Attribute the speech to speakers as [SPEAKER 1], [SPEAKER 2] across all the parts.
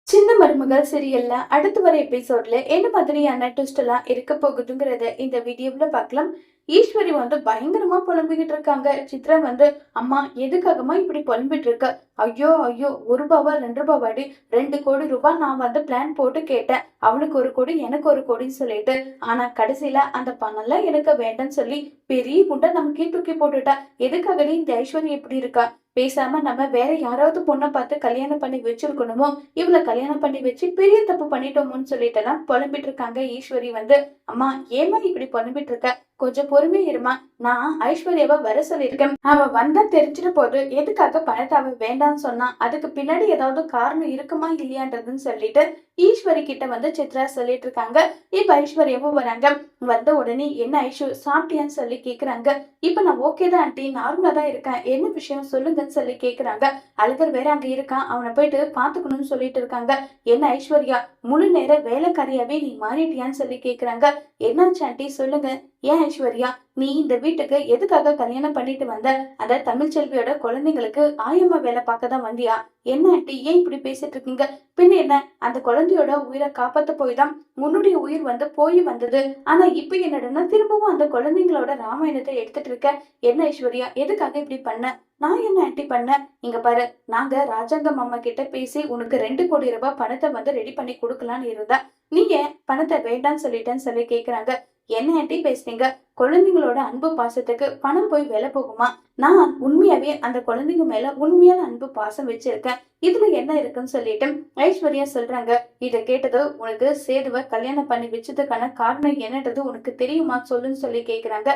[SPEAKER 1] சின்ன மருமகள் சீரியல்ல அடுத்து வர எபிசோட்ல என்ன மாதிரியான ட்விஸ்ட் எல்லாம் இருக்க போகுதுங்கிறத இந்த வீடியோல பார்க்கலாம். ஈஸ்வரி வந்து பயங்கரமா புலம்பிக்கிட்டு இருக்காங்க. சித்ரா வந்து, அம்மா எதுக்காகமா இப்படி புலம்பிட்டு இருக்க? ஐயோ ஐயோ, ₹1 ₹2 ₹2 கோடி நான் வந்து பிளான் போட்டு கேட்டேன். அவளுக்கு 1 கோடி எனக்கு 1 கோடின்னு சொல்லிட்டு. ஆனா கடைசியில அந்த பணம்லாம் எனக்கு வேண்டாம்னு சொல்லி பெரிய குண்டை நமக்கே தூக்கி போட்டுட்டா. எதுக்காகடி இந்த ஐஸ்வர்யா இப்படி இருக்கா? பேசாம நம்ம வேற யாராவது பொண்ணை பார்த்து கல்யாணம் பண்ணி வச்சிருக்கணுமோ, இவள கல்யாணம் பண்ணி வச்சு பெரிய தப்பு பண்ணிட்டோமோன்னு சொல்லிட்டு எல்லாம் புலம்பிட்டு இருக்காங்க. ஈஸ்வரி வந்து, அம்மா ஏமா இப்படி புலம்பிட்டு இருக்க? கொஞ்சம் பொறுமையா இருமா. நான் ஐஸ்வர்யாவை வர சொல்லியிருக்கேன். அவ வந்தா தெரிஞ்சிட போது எதுக்காக பணத்தை அவ வேண்டாம்னு சொன்னா, அதுக்கு பின்னாடி ஏதாவது காரணம் இருக்குமா இல்லையான்றதுன்னு சொல்லிட்டு ஈஸ்வரி கிட்ட வந்து சித்ரா சொல்லிட்டு இருக்காங்க. இப்ப ஐஸ்வர்யாவும் வராங்க. வந்த உடனே, என்ன ஐஷு சாப்பிட்டியான்னு சொல்லி கேக்குறாங்க. இப்ப நான் ஓகே தான் ஆண்டி, நார்மலா தான் இருக்கேன், என்ன விஷயம் சொல்லுங்கன்னு சொல்லி கேக்குறாங்க. அழகர் வேற அங்க இருக்கான், அவனை போயிட்டு பாத்துக்கணும்னு சொல்லிட்டு இருக்காங்க. என்ன ஐஸ்வர்யா, முழு நேர வேலைக்காரியாவே நீ மாறிட்டியான்னு சொல்லி கேக்குறாங்க. என்னாச்சு ஆண்டி சொல்லுங்க. ஏன் ஐஸ்வர்யா, நீ இந்த வீட்டுக்கு எதுக்காக கல்யாணம் பண்ணிட்டு வந்த? அந்த தமிழ்ச்செல்வியோட குழந்தைங்களுக்கு ஆயம்மா வேலை பார்க்க தான் வந்தியா? என்ன ஆண்டி ஏன் இப்படி பேசிட்டு இருக்கீங்க? பின்ன என்ன, அந்த குழந்தையோட உயிரை காப்பாத்த போய் தான் உன்னுடைய உயிர் வந்து போய் வந்தது. ஆனா இப்ப என்னடனா திரும்பவும் அந்த குழந்தைங்களோட ராமாயணத்தை எடுத்துட்டு இருக்க. என்ன ஐஸ்வர்யா, எதுக்காக இப்படி பண்ண? நான் என்ன ஆண்டி பண்ண? இங்க பாரு, நாங்க ராஜாங்கம் அம்மா கிட்ட பேசி உனக்கு ₹2 கோடி பணத்தை வந்து ரெடி பண்ணி கொடுக்கலான்னு இருந்தா, நீ ஏன் பணத்தை வேண்டான்னு சொல்லிட்டேன்னு சொல்லி கேக்குறாங்க. என்ன ஆண்டி பேசுறீங்க? குழந்தைங்களோட அன்பு பாசத்துக்கு பணம் போய் விலை போகுமா? நான் உண்மையாவே அந்த குழந்தைங்க மேல உண்மையான அன்பு பாசம் வச்சிருக்கேன். இதுல என்ன இருக்குன்னு சொல்லிட்டு ஐஸ்வர்யா சொல்றாங்க. இத கேட்டது, உனக்கு சேதுவ கல்யாணம் பண்ணி வச்சதுக்கான காரணம் என்னன்றது உனக்கு தெரியுமா சொல்லுன்னு சொல்லி கேக்குறாங்க.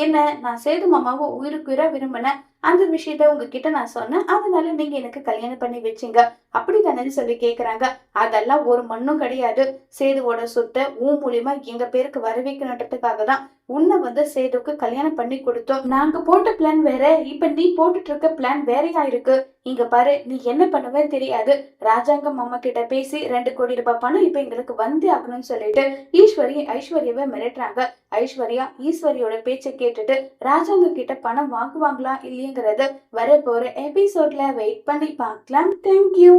[SPEAKER 1] என்ன, நான் சேது மாமாவை உயிருக்கு உயிரா விரும்பினேன், அந்த விஷயத்த உங்ககிட்ட நான் சொன்னேன், அதனால நீங்க எனக்கு கல்யாணம் பண்ணி வச்சீங்க, அப்படித்தானேன்னு சொல்லி கேக்குறாங்க. அதெல்லாம் ஒரு மண்ணும் கிடையாது. சேதுவோட சொத்தை உன் மூலியமா எங்க பேருக்கு வர வைக்கணுன்றதுக்காக தான் உன்னை வந்து சேதுக்கு கல்யாணம் பண்ணி கொடுத்தோம். நாங்க போட்ட பிளான் வேற, இப்ப நீ போட்டுட்டு இருக்க பிளான் வேறையா இருக்கு. இங்க பாரு, நீ என்ன பண்ணுவே தெரியாது. ராஜாங்கம் மாமா கிட்ட பேசி ₹2 கோடி பணம் இப்ப எங்களுக்கு வந்தே ஆகணும்னு சொல்லிட்டு ஈஸ்வரி ஐஸ்வர்யாவை மிரட்டுறாங்க. ஐஸ்வர்யா ஈஸ்வரியோட பேச்சை கேட்டுட்டு ராஜாங்க கிட்ட பணம் வாங்குவாங்களா இல்லையங்கிறத வர போற எபிசோட்ல வெயிட் பண்ணி பார்க்கலாம். தேங்க்யூ.